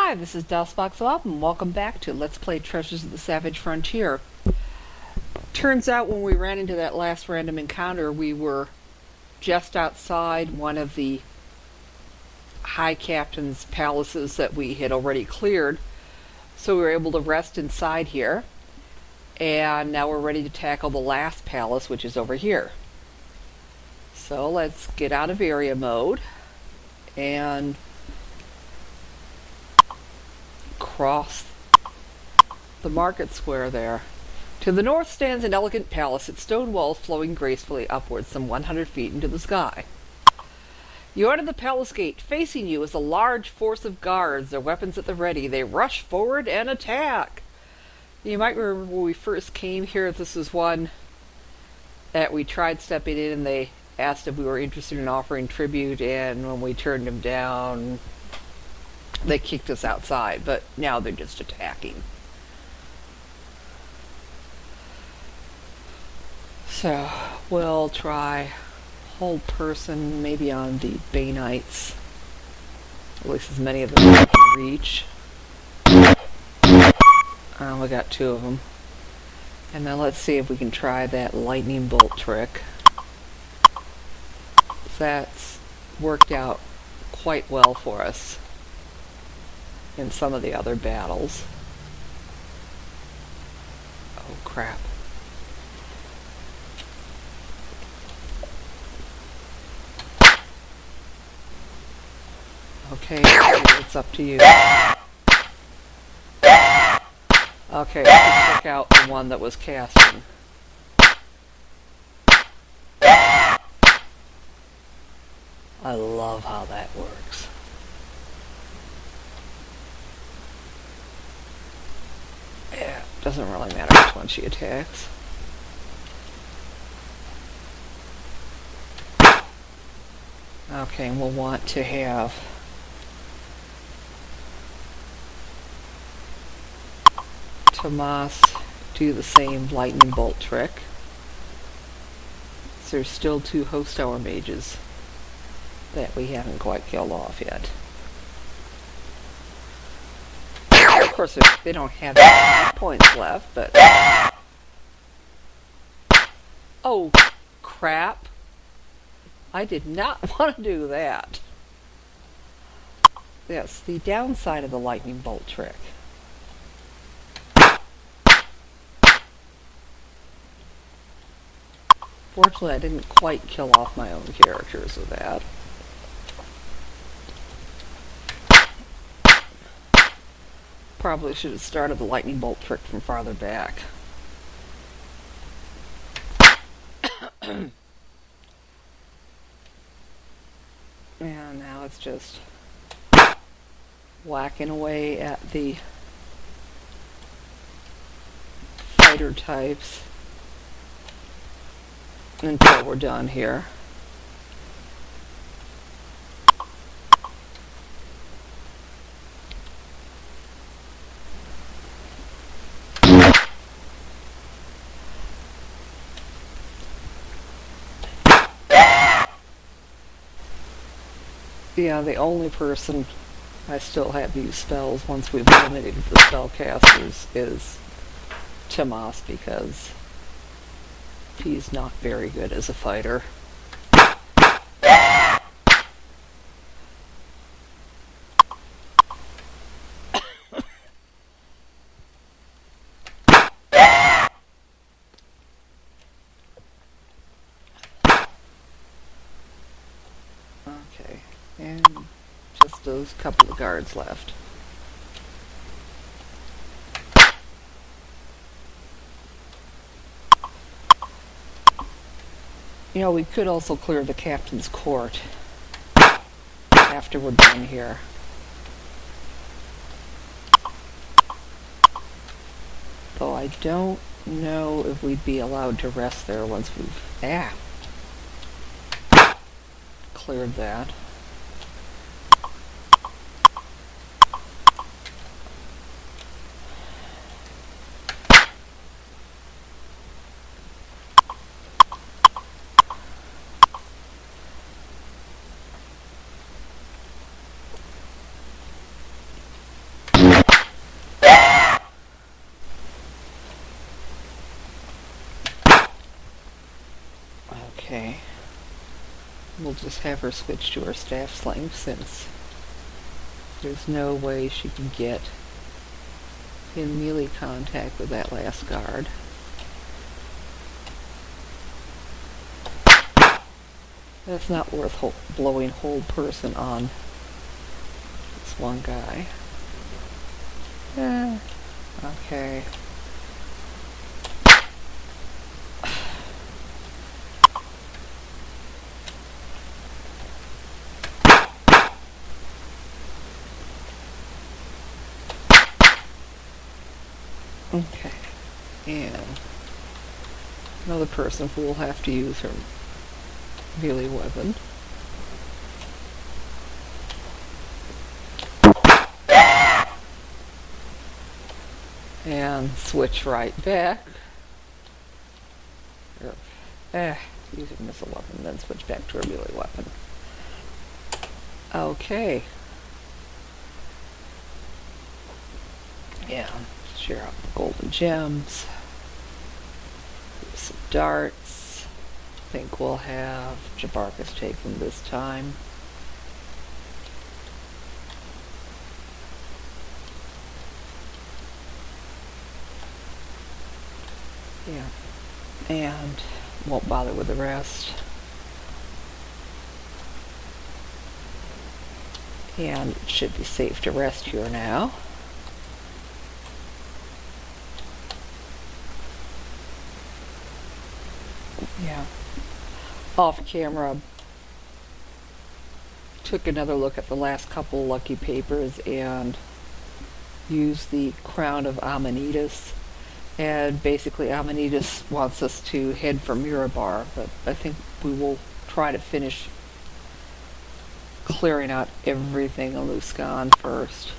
Hi, this is DOSBox and welcome back to Let's Play Treasures of the Savage Frontier. Turns out when we ran into that last random encounter, we were just outside one of the High Captain's palaces that we had already cleared, so we were able to rest inside here, and now we're ready to tackle the last palace, which is over here. So let's get out of area mode and cross the market square there. To the north stands an elegant palace, its stone walls flowing gracefully upwards some 100 feet into the sky. You enter the palace gate. Facing you is a large force of guards, their weapons at the ready. They rush forward and attack. You might remember when we first came here, this is one that we tried stepping in and they asked if we were interested in offering tribute, and when we turned them down, they kicked us outside, but now they're just attacking. So we'll try hold person maybe on the Bay Knights, at least as many of them as we can reach. We got 2 of them. And now let's see if we can try that lightning bolt trick. That's worked out quite well for us in some of the other battles. Oh crap. Okay, it's up to you. Okay, let's check out the one that was casting. I love how that works. Yeah, doesn't really matter which one she attacks. Okay, and we'll want to have Tomas do the same lightning bolt trick. So there's still 2 Hosttower mages that we haven't quite killed off yet. Of course, they don't have any points left, but... Oh, crap. I did not want to do that. That's the downside of the lightning bolt trick. Fortunately, I didn't quite kill off my own characters with that. Probably should have started the lightning bolt trick from farther back. And now it's just whacking away at the fighter types until we're done here. Yeah, the only person I still have use spells once we've eliminated the spellcasters is Tomas, because he's not very good as a fighter. Okay, and just those couple of guards left. You know, we could also clear the captain's court after we're done here. Though I don't know if we'd be allowed to rest there once we've cleared that. Okay. We'll just have her switch to her staff sling since there's no way she can get in melee contact with that last guard. That's not worth blowing whole person on this one guy. Okay. Okay. And another person who will have to use her melee weapon. And switch right back. Use a missile weapon, then switch back to a melee weapon. Okay. Yeah, share out the golden gems. Here's some darts. I think we'll have Jabarkas take them this time. Yeah. And won't bother with the rest. And it should be safe to rest here now. Yeah. Off camera, took another look at the last couple lucky papers and used the Crown of Amanitas. And basically Amanitas wants us to head for Mirabar, but I think we will try to finish clearing out everything on Luskan first.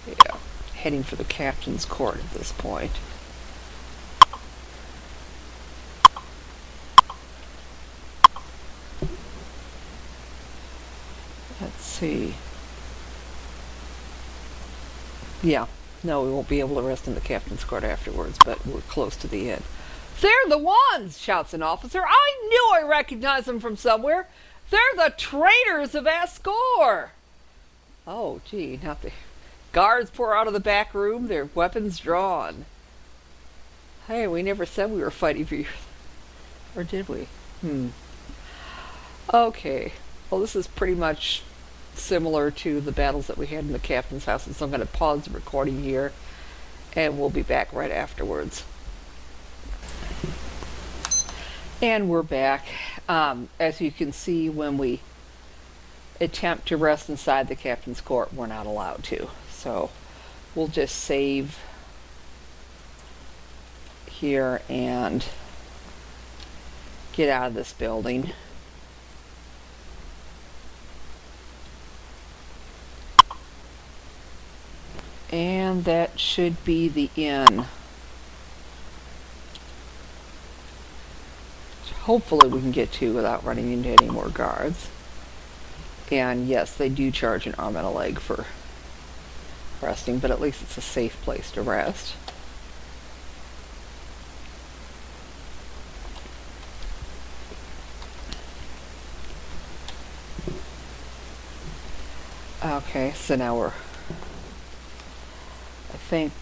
Yeah, heading for the captain's court at this point. Let's see. Yeah, no, we won't be able to rest in the captain's court afterwards, but we're close to the end. "They're the ones!" shouts an officer. "I knew I recognized them from somewhere. They're the traitors of Ascor!" Oh, gee, not the guards pour out of the back room, their weapons drawn. Hey, we never said we were fighting for you. Or did we? Okay. Well, this is pretty much similar to the battles that we had in the captain's house, and so I'm going to pause the recording here, and we'll be back right afterwards. And we're back. As you can see, when we attempt to rest inside the captain's court, we're not allowed to. So we'll just save here and get out of this building. And that should be the inn. Hopefully we can get to without running into any more guards. And yes, they do charge an arm and a leg for resting, but at least it's a safe place to rest. Okay, so now I think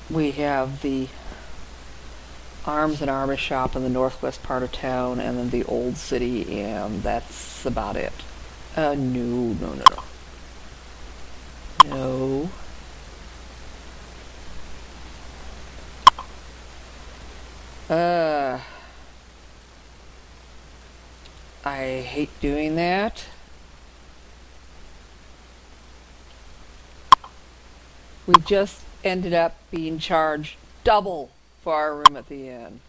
we have the arms and armor shop in the northwest part of town, and then the old city, and that's about it. No. I hate doing that. We just ended up being charged double for our room at the inn,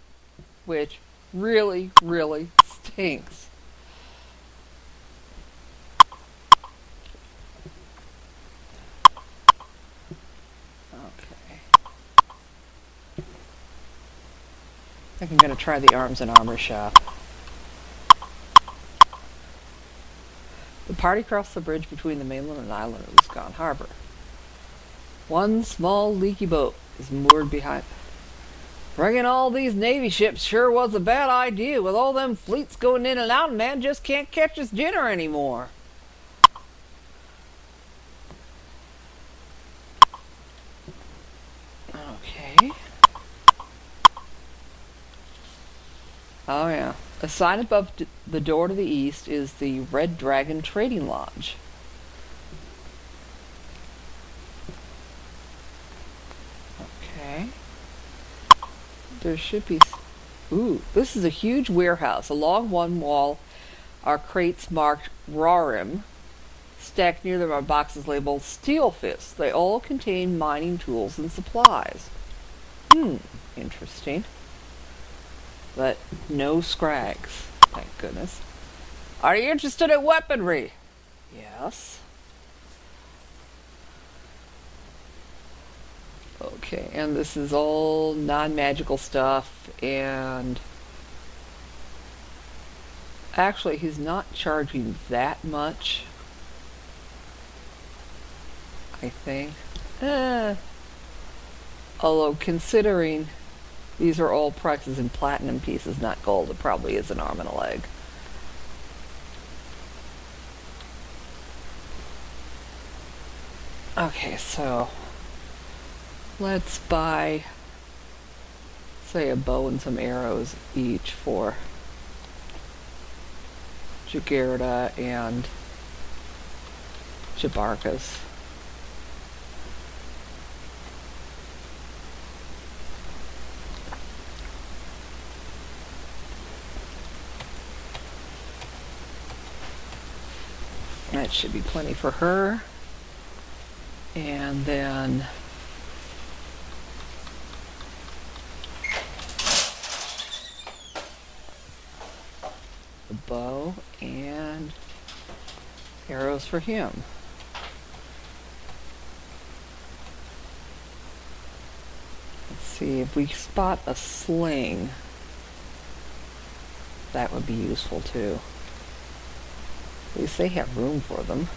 which really, really stinks. Okay. I think I'm going to try the arms and armor shop. The party crossed the bridge between the mainland and island of Luskan Harbor. One small leaky boat is moored behind. Bringing all these Navy ships sure was a bad idea. With all them fleets going in and out, man just can't catch his dinner anymore. Okay. Oh yeah. A sign above the door to the east is the Red Dragon Trading Lodge. Okay. There should be... Ooh, this is a huge warehouse. Along one wall are crates marked Rarim. Stacked near them are boxes labeled Steel Fist. They all contain mining tools and supplies. Interesting. But no scrags, thank goodness. Are you interested in weaponry? Yes. Okay, and this is all non-magical stuff, and actually he's not charging that much, I think. Although considering these are all prices in platinum pieces, not gold, it probably is an arm and a leg. Okay, so let's buy, say, a bow and some arrows each for Jagerda and Jabarkas. That should be plenty for her. And then the bow and arrows for him. Let's see, if we spot a sling, that would be useful too. At least they have room for them.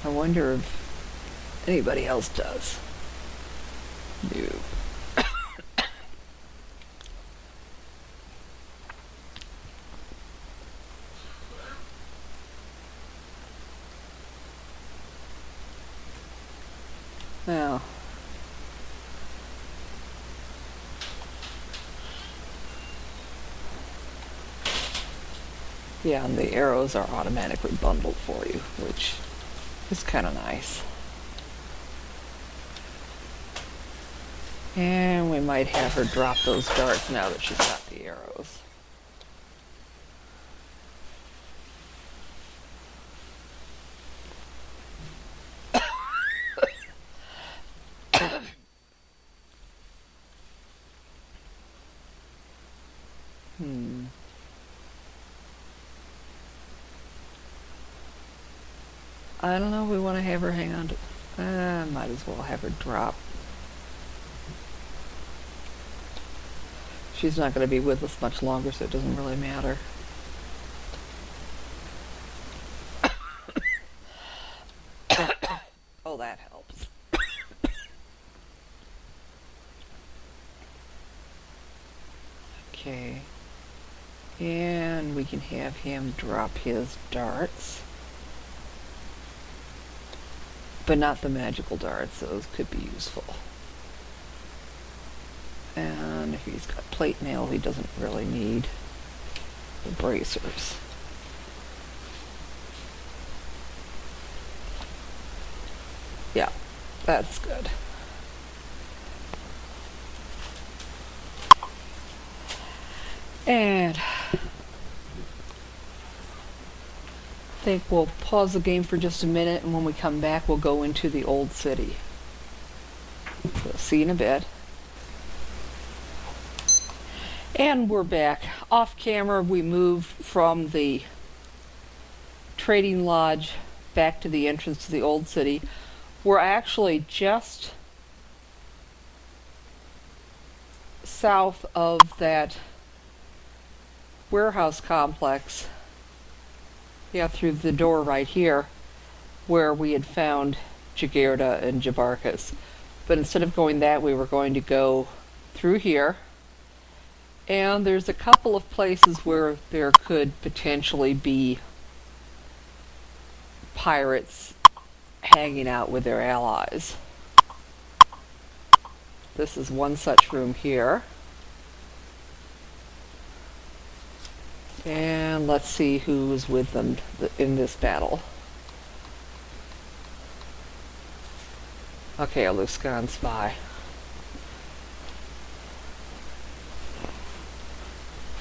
I wonder if anybody else does. No. Now, yeah, and the arrows are automatically bundled for you, which is kind of nice. And we might have her drop those darts now that she's got the arrows. I don't know if we want to have her hang on to... might as well have her drop. She's not going to be with us much longer, so it doesn't really matter. Oh, that helps. Okay. And we can have him drop his darts. But not the magical darts, those could be useful. And if he's got plate mail, he doesn't really need the bracers. Yeah, that's good. And I think we'll pause the game for just a minute, and when we come back we'll go into the old city. So see you in a bit. And we're back. Off camera we moved from the trading lodge back to the entrance to the old city. We're actually just south of that warehouse complex Yeah, through the door right here, where we had found Jagerda and Jabarkas. But instead of going that way, we're going to go through here. And there's a couple of places where there could potentially be pirates hanging out with their allies. This is one such room here. And let's see who's with them in this battle. Okay, a Luskan spy.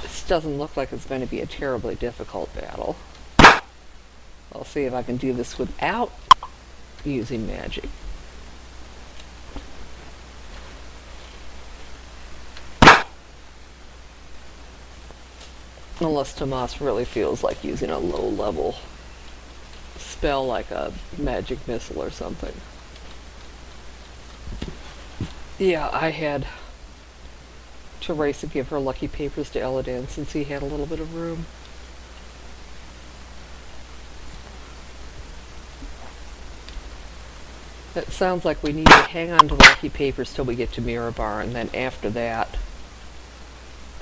This doesn't look like it's going to be a terribly difficult battle. I'll see if I can do this without using magic. Unless Tomas really feels like using a low-level spell like a magic missile or something. Yeah, I had Teresa give her lucky papers to Elladan since he had a little bit of room. It sounds like we need to hang on to the lucky papers till we get to Mirabar, and then after that,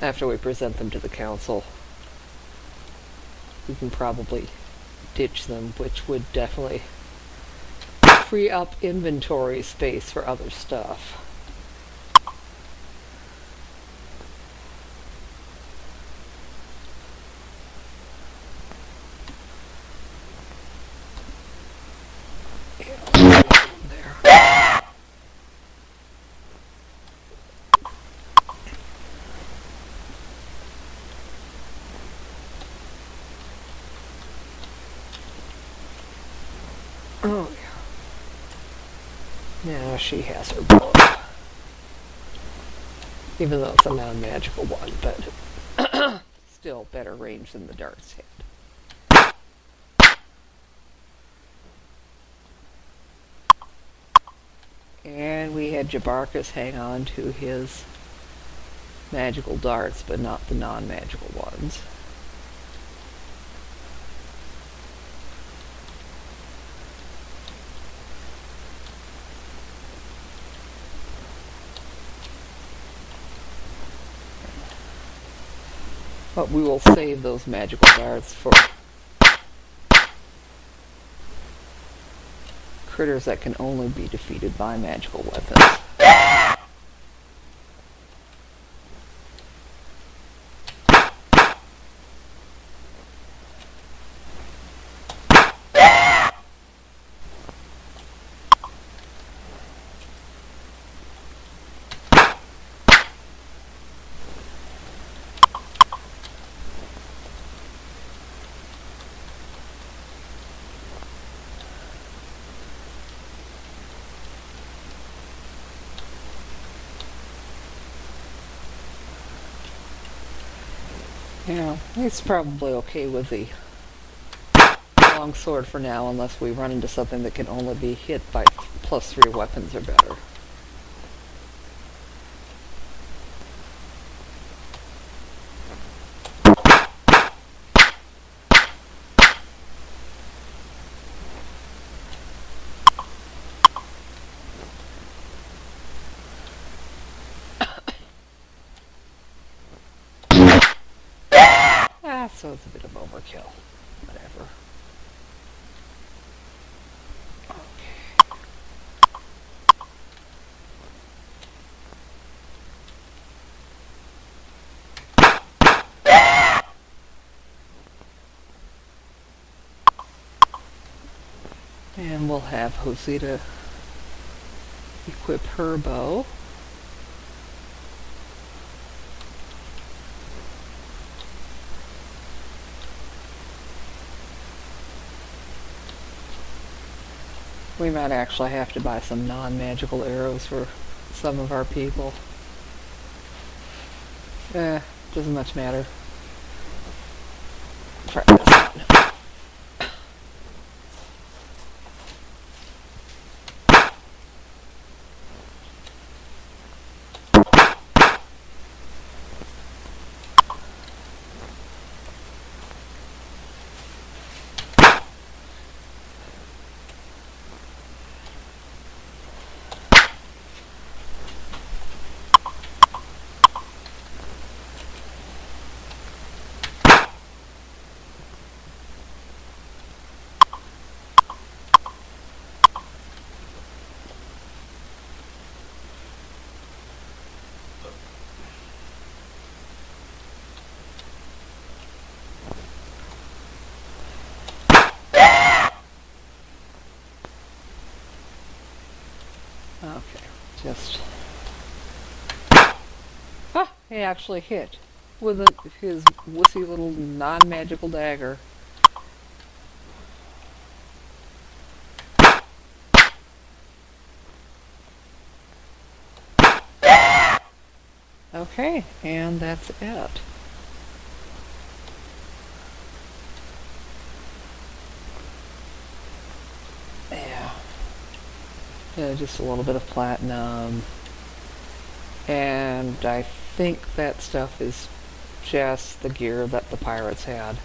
after we present them to the council, we can probably ditch them, which would definitely free up inventory space for other stuff. Oh, yeah. Now she has her book. Even though it's a non-magical one, but still better range than the darts had. And we had Jabarkas hang on to his magical darts, but not the non-magical ones. But we will save those magical darts for critters that can only be defeated by magical weapons. Yeah, it's probably okay with the longsword for now, unless we run into something that can only be hit by +3 weapons or better. So it's a bit of overkill. Whatever. Okay. And we'll have Hosita equip her bow. We might actually have to buy some non-magical arrows for some of our people. Doesn't much matter. Try this one. Okay, just... Ah! He actually hit with his wussy little non-magical dagger. Okay, and that's it. Yeah, just a little bit of platinum. And I think that stuff is just the gear that the pirates had.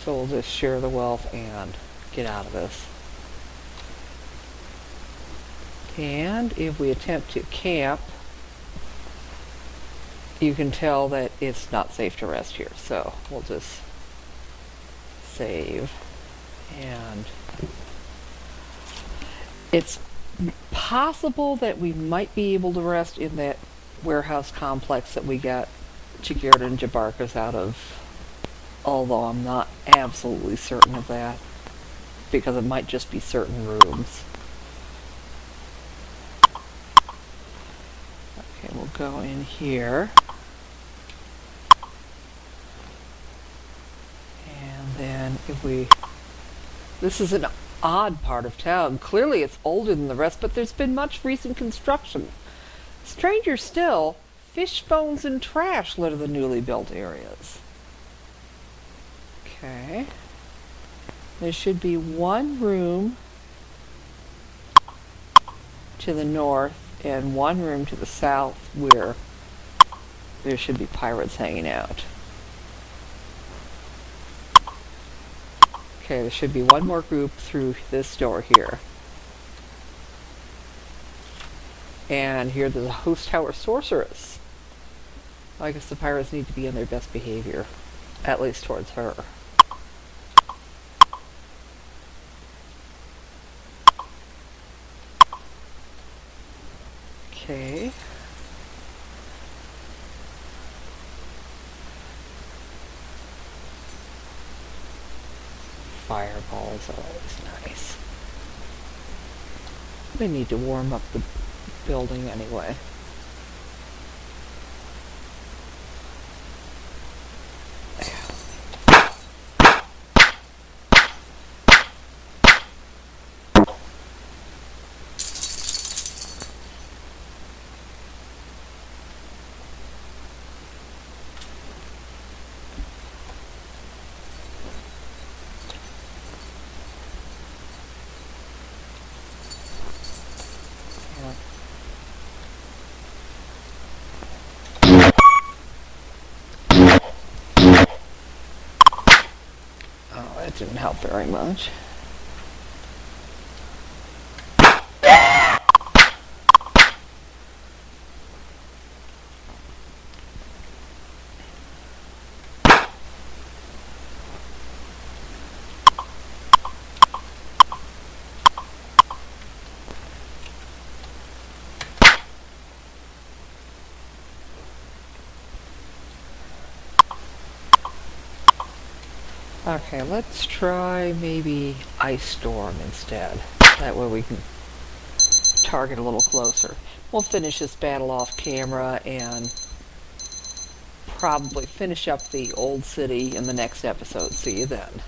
So we'll just share the wealth and get out of this. And if we attempt to camp, you can tell that it's not safe to rest here. So we'll just save. And it's possible that we might be able to rest in that warehouse complex that we got Chigurd and Jabarkas out of, although I'm not absolutely certain of that, because it might just be certain rooms. Okay, we'll go in here. And then if we... This is an odd part of town. Clearly it's older than the rest, but there's been much recent construction. Stranger still, fish bones and trash litter the newly built areas. Okay. There should be one room to the north and one room to the south where there should be pirates hanging out. Okay, there should be one more group through this door here. And here there's a Hosttower sorceress. I guess the pirates need to be on their best behavior, at least towards her. Okay. Fireballs are always nice. They need to warm up the building anyway. That didn't help very much. Okay, let's try maybe Ice Storm instead. That way we can target a little closer. We'll finish this battle off camera and probably finish up the old city in the next episode. See you then.